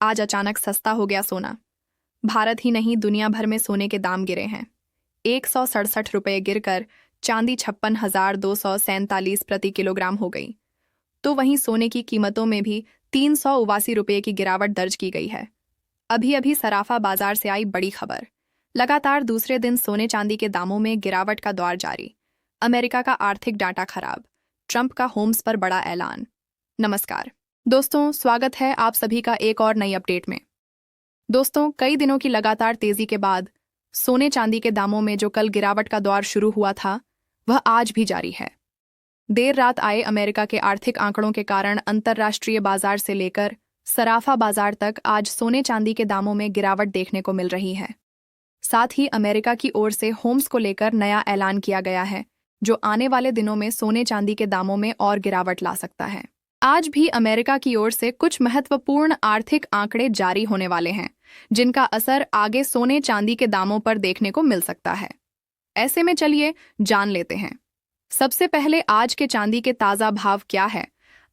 आज अचानक सस्ता हो गया सोना। भारत ही नहीं, दुनिया भर में सोने के दाम गिरे हैं। 167 रुपये गिरकर चांदी 56,247 प्रति किलोग्राम हो गई। तो वहीं सोने की कीमतों में भी 382 रुपये की गिरावट दर्ज की गई है। अभी अभी सराफा बाजार से आई बड़ी खबर। लगातार दूसरे दिन सोने चांदी के दामों में गिरावट का दौर जारी। अमेरिका का आर्थिक डाटा खराब, ट्रंप का होम्स पर बड़ा ऐलान। नमस्कार दोस्तों, स्वागत है आप सभी का एक और नई अपडेट में। दोस्तों, कई दिनों की लगातार तेजी के बाद सोने चांदी के दामों में जो कल गिरावट का दौर शुरू हुआ था, वह आज भी जारी है। देर रात आए अमेरिका के आर्थिक आंकड़ों के कारण अंतर्राष्ट्रीय बाजार से लेकर सराफा बाजार तक आज सोने चांदी के दामों में गिरावट देखने को मिल रही है। साथ ही अमेरिका की ओर से होम्स को लेकर नया ऐलान किया गया है, जो आने वाले दिनों में सोने चांदी के दामों में और गिरावट ला सकता है। आज भी अमेरिका की ओर से कुछ महत्वपूर्ण आर्थिक आंकड़े जारी होने वाले हैं, जिनका असर आगे सोने चांदी के दामों पर देखने को मिल सकता है। ऐसे में चलिए जान लेते हैं। सबसे पहले आज के चांदी के ताजा भाव क्या है।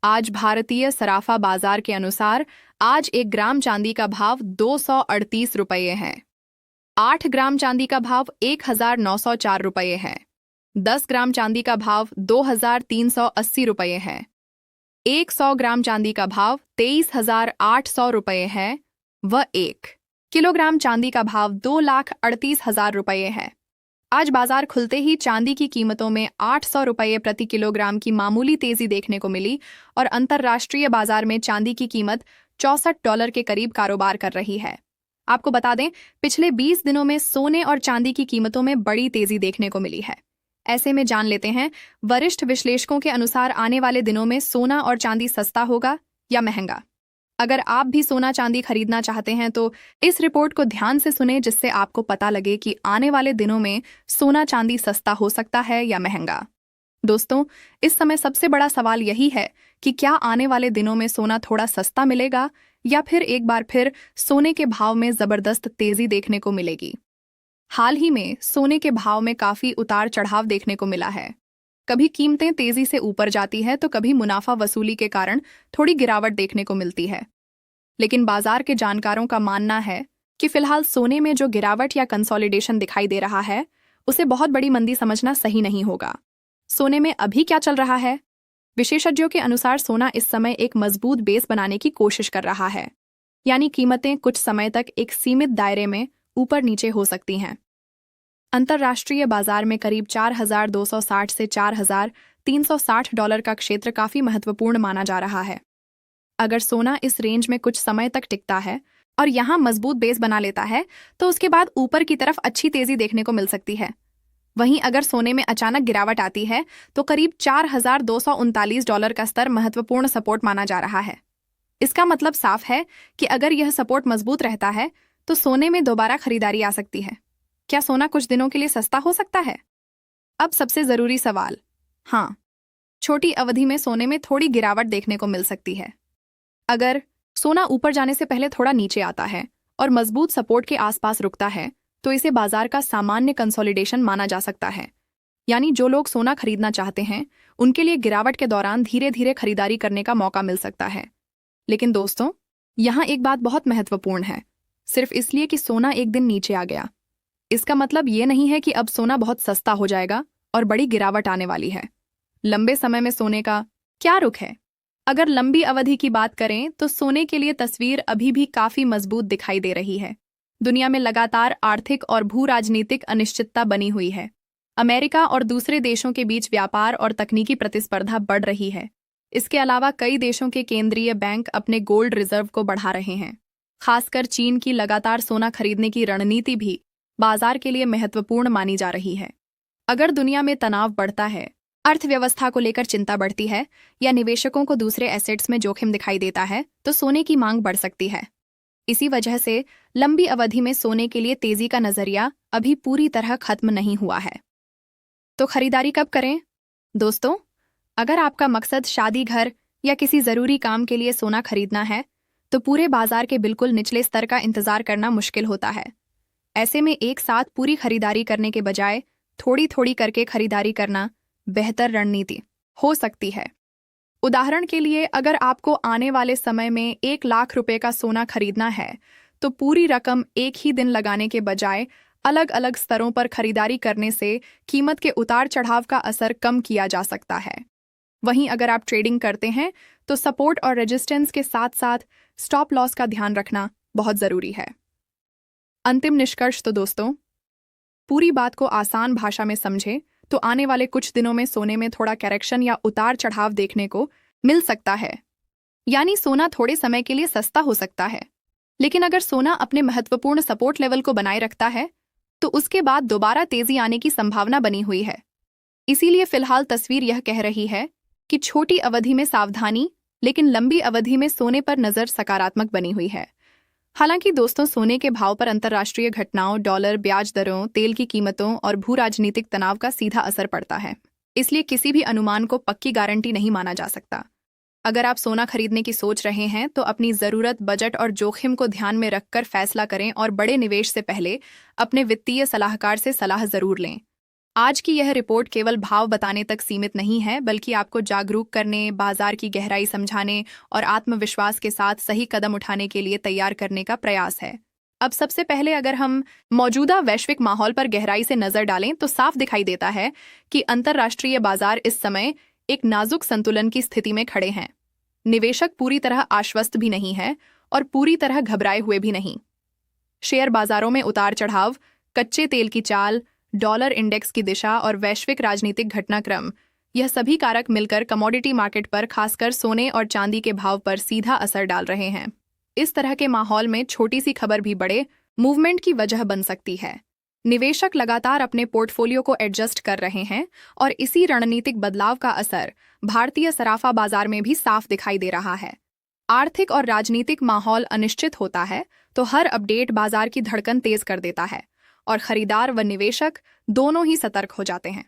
आज भारतीय सराफा बाजार के अनुसार आज 1 ग्राम चांदी का भाव 238 रुपये है। 8 ग्राम चांदी का भाव 1,904 रुपये है। 10 ग्राम चांदी का भाव 2,380 रुपये है। 100 ग्राम चांदी का भाव 23,800 रुपये है व 1 किलोग्राम चांदी का भाव 2,38,000 रुपये है। आज बाजार खुलते ही चांदी की कीमतों में 800 रुपये प्रति किलोग्राम की मामूली तेजी देखने को मिली और अंतर्राष्ट्रीय बाजार में चांदी की कीमत $64 के करीब कारोबार कर रही है। आपको बता दें, पिछले 20 दिनों में सोने और चांदी की कीमतों में बड़ी तेजी देखने को मिली है। ऐसे में जान लेते हैं, वरिष्ठ विश्लेषकों के अनुसार आने वाले दिनों में सोना और चांदी सस्ता होगा या महंगा। अगर आप भी सोना चांदी खरीदना चाहते हैं तो इस रिपोर्ट को ध्यान से सुने, जिससे आपको पता लगे कि आने वाले दिनों में सोना चांदी सस्ता हो सकता है या महंगा। दोस्तों, इस समय सबसे बड़ा सवाल यही है कि क्या आने वाले दिनों में सोना थोड़ा सस्ता मिलेगा या फिर एक बार फिर सोने के भाव में जबरदस्त तेजी देखने को मिलेगी। हाल ही में सोने के भाव में काफी उतार चढ़ाव देखने को मिला है। कभी कीमतें तेजी से ऊपर जाती है तो कभी मुनाफा वसूली के कारण थोड़ी गिरावट देखने को मिलती है। लेकिन बाजार के जानकारों का मानना है कि फिलहाल सोने में जो गिरावट या कंसोलिडेशन दिखाई दे रहा है, उसे बहुत बड़ी मंदी समझना सही नहीं होगा। सोने में अभी क्या चल रहा है? विशेषज्ञों के अनुसार सोना इस समय एक मजबूत बेस बनाने की कोशिश कर रहा है, यानी कीमतें कुछ समय तक एक सीमित दायरे में ऊपर नीचे हो सकती हैं। अंतर्राष्ट्रीय बाजार में करीब 4,260 से $4,360 का क्षेत्र काफी महत्वपूर्ण माना जा रहा है। अगर सोना इस रेंज में कुछ समय तक टिकता है और यहां मजबूत बेस बना लेता है, तो उसके बाद ऊपर की तरफ अच्छी तेजी देखने को मिल सकती है। वहीं अगर सोने में अचानक गिरावट आती है तो करीब $4,239 का स्तर महत्वपूर्ण सपोर्ट माना जा रहा है। इसका मतलब साफ है कि अगर यह सपोर्ट मजबूत रहता है तो सोने में दोबारा खरीदारी आ सकती है। क्या सोना कुछ दिनों के लिए सस्ता हो सकता है? अब सबसे जरूरी सवाल, हाँ, छोटी अवधि में सोने में थोड़ी गिरावट देखने को मिल सकती है। अगर सोना ऊपर जाने से पहले थोड़ा नीचे आता है और मजबूत सपोर्ट के आसपास रुकता है, तो इसे बाजार का सामान्य कंसोलिडेशन माना जा सकता है। यानी जो लोग सोना खरीदना चाहते हैं, उनके लिए गिरावट के दौरान धीरे धीरे खरीदारी करने का मौका मिल सकता है। लेकिन दोस्तों, यहाँ एक बात बहुत महत्वपूर्ण है। सिर्फ इसलिए कि सोना एक दिन नीचे आ गया, इसका मतलब ये नहीं है कि अब सोना बहुत सस्ता हो जाएगा और बड़ी गिरावट आने वाली है। लंबे समय में सोने का क्या रुख है? अगर लंबी अवधि की बात करें तो सोने के लिए तस्वीर अभी भी काफी मजबूत दिखाई दे रही है। दुनिया में लगातार आर्थिक और भू राजनीतिक अनिश्चितता बनी हुई है। अमेरिका और दूसरे देशों के बीच व्यापार और तकनीकी प्रतिस्पर्धा बढ़ रही है। इसके अलावा कई देशों के केंद्रीय बैंक अपने गोल्ड रिजर्व को बढ़ा रहे हैं। खासकर चीन की लगातार सोना खरीदने की रणनीति भी बाजार के लिए महत्वपूर्ण मानी जा रही है। अगर दुनिया में तनाव बढ़ता है, अर्थव्यवस्था को लेकर चिंता बढ़ती है या निवेशकों को दूसरे एसेट्स में जोखिम दिखाई देता है, तो सोने की मांग बढ़ सकती है। इसी वजह से लंबी अवधि में सोने के लिए तेजी का नजरिया अभी पूरी तरह खत्म नहीं हुआ है। तो खरीदारी कब करें? दोस्तों, अगर आपका मकसद शादी, घर या किसी जरूरी काम के लिए सोना खरीदना है, तो पूरे बाजार के बिल्कुल निचले स्तर का इंतजार करना मुश्किल होता है। ऐसे में एक साथ पूरी खरीदारी करने के बजाय थोड़ी थोड़ी करके खरीदारी करना बेहतर रणनीति हो सकती है। उदाहरण के लिए, अगर आपको आने वाले समय में 1 लाख रुपए का सोना खरीदना है, तो पूरी रकम एक ही दिन लगाने के बजाय अलग अलग स्तरों पर खरीदारी करने से कीमत के उतार चढ़ाव का असर कम किया जा सकता है। वहीं अगर आप ट्रेडिंग करते हैं, तो सपोर्ट और रेजिस्टेंस के साथ साथ स्टॉप लॉस का ध्यान रखना बहुत ज़रूरी है। अंतिम निष्कर्ष तो दोस्तों, पूरी बात को आसान भाषा में समझे तो आने वाले कुछ दिनों में सोने में थोड़ा करेक्शन या उतार चढ़ाव देखने को मिल सकता है। यानी सोना थोड़े समय के लिए सस्ता हो सकता है, लेकिन अगर सोना अपने महत्वपूर्ण सपोर्ट लेवल को बनाए रखता है तो उसके बाद दोबारा तेजी आने की संभावना बनी हुई है। इसीलिए फिलहाल तस्वीर यह कह रही है कि छोटी अवधि में सावधानी, लेकिन लंबी अवधि में सोने पर नजर सकारात्मक बनी हुई है। हालांकि दोस्तों, सोने के भाव पर अंतर्राष्ट्रीय घटनाओं, डॉलर, ब्याज दरों, तेल की कीमतों और भू राजनीतिक तनाव का सीधा असर पड़ता है। इसलिए किसी भी अनुमान को पक्की गारंटी नहीं माना जा सकता। अगर आप सोना खरीदने की सोच रहे हैं तो अपनी ज़रूरत, बजट और जोखिम को ध्यान में रखकर फैसला करें और बड़े निवेश से पहले अपने वित्तीय सलाहकार से सलाह जरूर लें। आज की यह रिपोर्ट केवल भाव बताने तक सीमित नहीं है, बल्कि आपको जागरूक करने, बाजार की गहराई समझाने और आत्मविश्वास के साथ सही कदम उठाने के लिए तैयार करने का प्रयास है। अब सबसे पहले अगर हम मौजूदा वैश्विक माहौल पर गहराई से नजर डालें तो साफ दिखाई देता है कि अंतर्राष्ट्रीय बाजार इस समय एक नाजुक संतुलन की स्थिति में खड़े हैं। निवेशक पूरी तरह आश्वस्त भी नहीं है और पूरी तरह घबराए हुए भी नहीं। शेयर बाजारों में उतार चढ़ाव, कच्चे तेल की चाल, डॉलर इंडेक्स की दिशा और वैश्विक राजनीतिक घटनाक्रम, यह सभी कारक मिलकर कमोडिटी मार्केट पर, खासकर सोने और चांदी के भाव पर सीधा असर डाल रहे हैं। इस तरह के माहौल में छोटी सी खबर भी बड़े मूवमेंट की वजह बन सकती है। निवेशक लगातार अपने पोर्टफोलियो को एडजस्ट कर रहे हैं और इसी रणनीतिक बदलाव का असर भारतीय सराफा बाजार में भी साफ दिखाई दे रहा है। आर्थिक और राजनीतिक माहौल अनिश्चित होता है तो हर अपडेट बाजार की धड़कन तेज कर देता है और खरीदार व निवेशक दोनों ही सतर्क हो जाते हैं।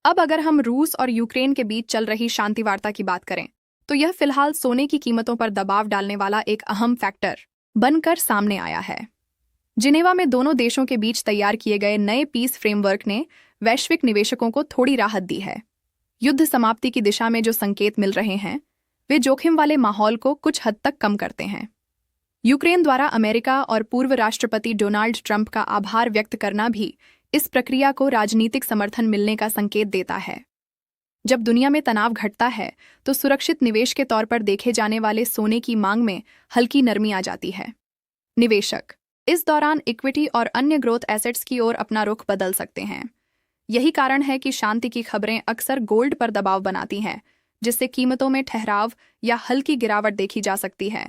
अब अगर हम रूस और यूक्रेन के बीच चल रही शांति वार्ता की बात करें तो यह फिलहाल सोने की कीमतों पर दबाव डालने वाला एक अहम फैक्टर बनकर सामने आया है। जिनेवा में दोनों देशों के बीच तैयार किए गए नए पीस फ्रेमवर्क ने वैश्विक निवेशकों को थोड़ी राहत दी है। युद्ध समाप्ति की दिशा में जो संकेत मिल रहे हैं वे जोखिम वाले माहौल को कुछ हद तक कम करते हैं। यूक्रेन द्वारा अमेरिका और पूर्व राष्ट्रपति डोनाल्ड ट्रंप का आभार व्यक्त करना भी इस प्रक्रिया को राजनीतिक समर्थन मिलने का संकेत देता है। जब दुनिया में तनाव घटता है तो सुरक्षित निवेश के तौर पर देखे जाने वाले सोने की मांग में हल्की नरमी आ जाती है। निवेशक इस दौरान इक्विटी और अन्य ग्रोथ एसेट्स की ओर अपना रुख बदल सकते हैं। यही कारण है कि शांति की खबरें अक्सर गोल्ड पर दबाव बनाती हैं, जिससे कीमतों में ठहराव या हल्की गिरावट देखी जा सकती है।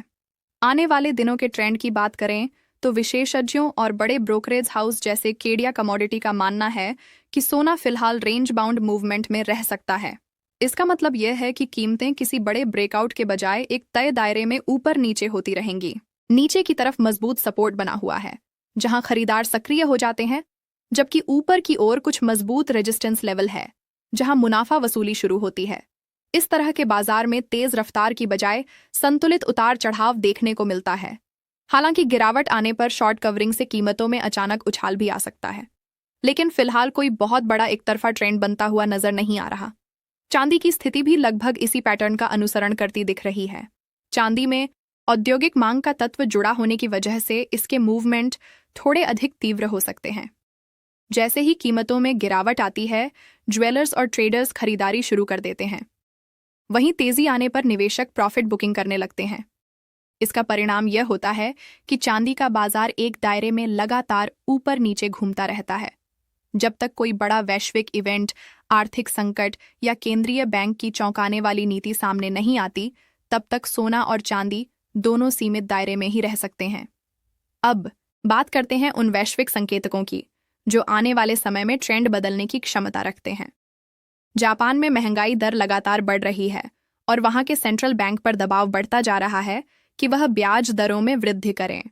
आने वाले दिनों के ट्रेंड की बात करें तो विशेषज्ञों और बड़े ब्रोकरेज हाउस जैसे केडिया कमोडिटी का मानना है कि सोना फिलहाल रेंज बाउंड मूवमेंट में रह सकता है। इसका मतलब यह है कि कीमतें किसी बड़े ब्रेकआउट के बजाय एक तय दायरे में ऊपर नीचे होती रहेंगी। नीचे की तरफ मजबूत सपोर्ट बना हुआ है जहां खरीदार सक्रिय हो जाते हैं, जबकि ऊपर की ओर कुछ मजबूत रेजिस्टेंस लेवल है जहां मुनाफा वसूली शुरू होती है। इस तरह के बाजार में तेज रफ्तार की बजाय संतुलित उतार चढ़ाव देखने को मिलता है। हालांकि गिरावट आने पर शॉर्ट कवरिंग से कीमतों में अचानक उछाल भी आ सकता है, लेकिन फिलहाल कोई बहुत बड़ा एकतरफा ट्रेंड बनता हुआ नजर नहीं आ रहा। चांदी की स्थिति भी लगभग इसी पैटर्न का अनुसरण करती दिख रही है। चांदी में औद्योगिक मांग का तत्व जुड़ा होने की वजह से इसके मूवमेंट थोड़े अधिक तीव्र हो सकते हैं। जैसे ही कीमतों में गिरावट आती है, ज्वेलर्स और ट्रेडर्स खरीदारी शुरू कर देते हैं। वहीं तेजी आने पर निवेशक प्रॉफिट बुकिंग करने लगते हैं। इसका परिणाम यह होता है कि चांदी का बाजार एक दायरे में लगातार ऊपर नीचे घूमता रहता है। जब तक कोई बड़ा वैश्विक इवेंट, आर्थिक संकट या केंद्रीय बैंक की चौंकाने वाली नीति सामने नहीं आती, तब तक सोना और चांदी दोनों सीमित दायरे में ही रह सकते हैं। अब बात करते हैं उन वैश्विक संकेतकों की जो आने वाले समय में ट्रेंड बदलने की क्षमता रखते हैं। जापान में महंगाई दर लगातार बढ़ रही है और वहां के सेंट्रल बैंक पर दबाव बढ़ता जा रहा है कि वह ब्याज दरों में वृद्धि करें।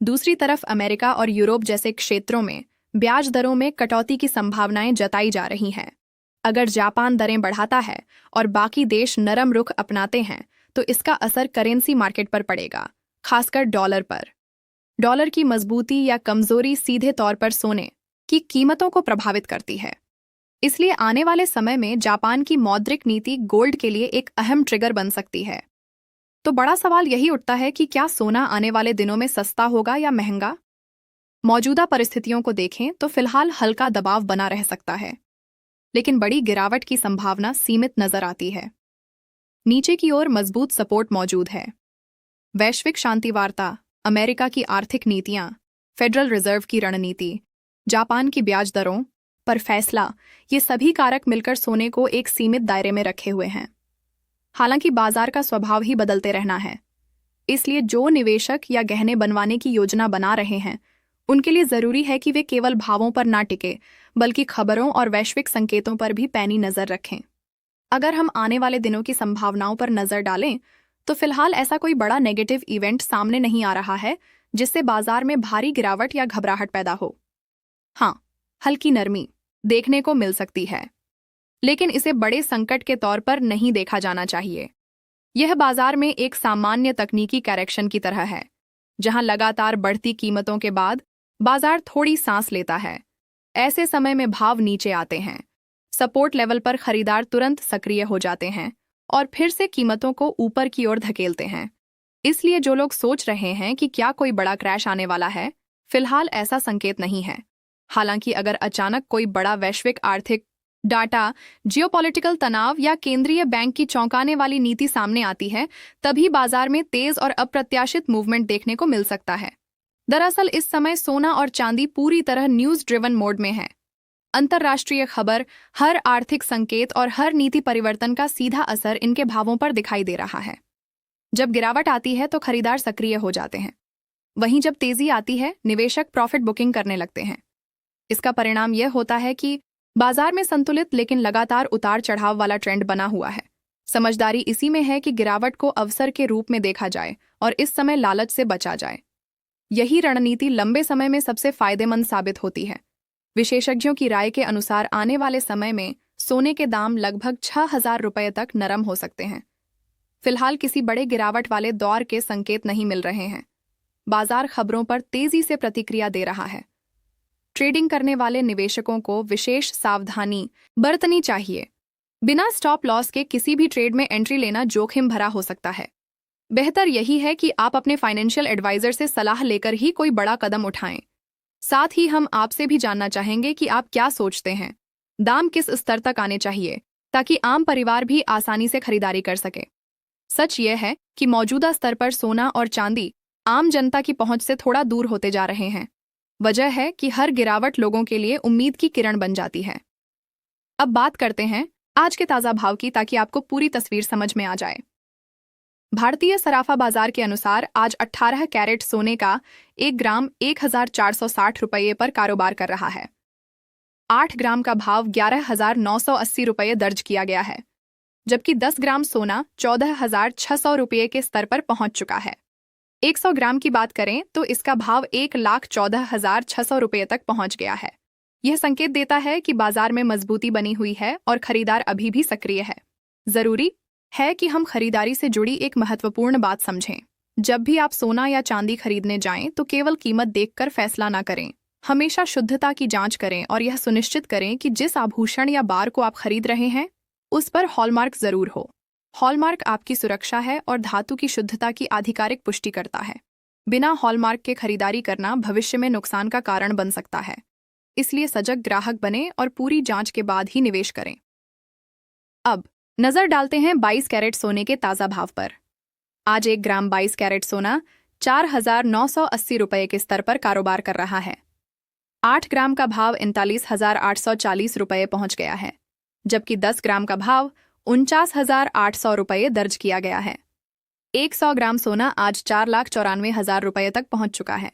दूसरी तरफ अमेरिका और यूरोप जैसे क्षेत्रों में ब्याज दरों में कटौती की संभावनाएं जताई जा रही हैं। अगर जापान दरें बढ़ाता है और बाकी देश नरम रुख अपनाते हैं तो इसका असर करेंसी मार्केट पर पड़ेगा, खासकर डॉलर पर। डॉलर की मजबूती या कमजोरी सीधे तौर पर सोने की कीमतों को प्रभावित करती है। इसलिए आने वाले समय में जापान की मौद्रिक नीति गोल्ड के लिए एक अहम ट्रिगर बन सकती है। तो बड़ा सवाल यही उठता है कि क्या सोना आने वाले दिनों में सस्ता होगा या महंगा? मौजूदा परिस्थितियों को देखें तो फिलहाल हल्का दबाव बना रह सकता है, लेकिन बड़ी गिरावट की संभावना सीमित नजर आती है। नीचे की ओर मजबूत सपोर्ट मौजूद है। वैश्विक शांति वार्ता, अमेरिका की आर्थिक नीतियां, फेडरल रिजर्व की रणनीति, जापान की ब्याज दरों पर फैसला, ये सभी कारक मिलकर सोने को एक सीमित दायरे में रखे हुए हैं। हालांकि बाजार का स्वभाव ही बदलते रहना है, इसलिए जो निवेशक या गहने बनवाने की योजना बना रहे हैं उनके लिए जरूरी है कि वे केवल भावों पर ना टिके बल्कि खबरों और वैश्विक संकेतों पर भी पैनी नजर रखें। अगर हम आने वाले दिनों की संभावनाओं पर नजर डालें तो फिलहाल ऐसा कोई बड़ा नेगेटिव इवेंट सामने नहीं आ रहा है जिससे बाजार में भारी गिरावट या घबराहट पैदा हो। हाँ, हल्की नरमी देखने को मिल सकती है, लेकिन इसे बड़े संकट के तौर पर नहीं देखा जाना चाहिए। यह बाजार में एक सामान्य तकनीकी करेक्शन की तरह है, जहां लगातार बढ़ती कीमतों के बाद बाजार थोड़ी सांस लेता है। ऐसे समय में भाव नीचे आते हैं, सपोर्ट लेवल पर खरीदार तुरंत सक्रिय हो जाते हैं और फिर से कीमतों को ऊपर की ओर धकेलते हैं। इसलिए जो लोग सोच रहे हैं कि क्या कोई बड़ा क्रैश आने वाला है, फिलहाल ऐसा संकेत नहीं है। हालांकि अगर अचानक कोई बड़ा वैश्विक आर्थिक डाटा, जियोपॉलिटिकल तनाव या केंद्रीय बैंक की चौंकाने वाली नीति सामने आती है, तभी बाजार में तेज और अप्रत्याशित मूवमेंट देखने को मिल सकता है। दरअसल इस समय सोना और चांदी पूरी तरह न्यूज ड्रिवन मोड में है। अंतर्राष्ट्रीय खबर, हर आर्थिक संकेत और हर नीति परिवर्तन का सीधा असर इनके भावों पर दिखाई दे रहा है। जब गिरावट आती है तो खरीदार सक्रिय हो जाते हैं, वहीं जब तेजी आती है निवेशक प्रॉफिट बुकिंग करने लगते हैं। इसका परिणाम यह होता है कि बाजार में संतुलित लेकिन लगातार उतार चढ़ाव वाला ट्रेंड बना हुआ है। समझदारी इसी में है कि गिरावट को अवसर के रूप में देखा जाए और इस समय लालच से बचा जाए। यही रणनीति लंबे समय में सबसे फायदेमंद साबित होती है। विशेषज्ञों की राय के अनुसार आने वाले समय में सोने के दाम लगभग 6,000 रुपये तक नरम हो सकते हैं। फिलहाल किसी बड़े गिरावट वाले दौर के संकेत नहीं मिल रहे हैं। बाजार खबरों पर तेजी से प्रतिक्रिया दे रहा है। ट्रेडिंग करने वाले निवेशकों को विशेष सावधानी बरतनी चाहिए। बिना स्टॉप लॉस के किसी भी ट्रेड में एंट्री लेना जोखिम भरा हो सकता है। बेहतर यही है कि आप अपने फाइनेंशियल एडवाइजर से सलाह लेकर ही कोई बड़ा कदम उठाएं। साथ ही हम आपसे भी जानना चाहेंगे कि आप क्या सोचते हैं, दाम किस स्तर तक आने चाहिए ताकि आम परिवार भी आसानी से खरीदारी कर सके। सच यह है कि मौजूदा स्तर पर सोना और चांदी आम जनता की पहुंच से थोड़ा दूर होते जा रहे हैं। वजह है कि हर गिरावट लोगों के लिए उम्मीद की किरण बन जाती है। अब बात करते हैं आज के ताज़ा भाव की, ताकि आपको पूरी तस्वीर समझ में आ जाए। भारतीय सराफा बाजार के अनुसार आज 18 कैरेट सोने का 1 ग्राम 1,460 रुपये पर कारोबार कर रहा है। 8 ग्राम का भाव 11,980 रुपये दर्ज किया गया है, जबकि 10 ग्राम सोना 14,600 रुपये के स्तर पर पहुंच चुका है। 100 ग्राम की बात करें तो इसका भाव 1,14,600 रुपये तक पहुंच गया है। यह संकेत देता है कि बाजार में मजबूती बनी हुई है और खरीदार अभी भी सक्रिय है। जरूरी है कि हम खरीदारी से जुड़ी एक महत्वपूर्ण बात समझें। जब भी आप सोना या चांदी खरीदने जाएं तो केवल कीमत देखकर फैसला ना करें। हमेशा शुद्धता की जांच करें और यह सुनिश्चित करें कि जिस आभूषण या बार को आप खरीद रहे हैं उस पर हॉलमार्क जरूर हो। हॉलमार्क आपकी सुरक्षा है और धातु की शुद्धता की आधिकारिक पुष्टि करता है। बिना हॉलमार्क के खरीदारी करना भविष्य में नुकसान का कारण बन सकता है। इसलिए सजग ग्राहक बने और पूरी जांच के बाद ही निवेश करें। अब नजर डालते हैं 22 कैरेट सोने के ताज़ा भाव पर। आज 1 ग्राम 22 कैरेट सोना 4,980 रुपये के स्तर पर कारोबार कर रहा है। 8 ग्राम का भाव 39,840 रुपये पहुंच गया है, जबकि 10 ग्राम का भाव 49,800 रुपये दर्ज किया गया है। 100 ग्राम सोना आज 4,94,000 रुपये तक पहुंच चुका है।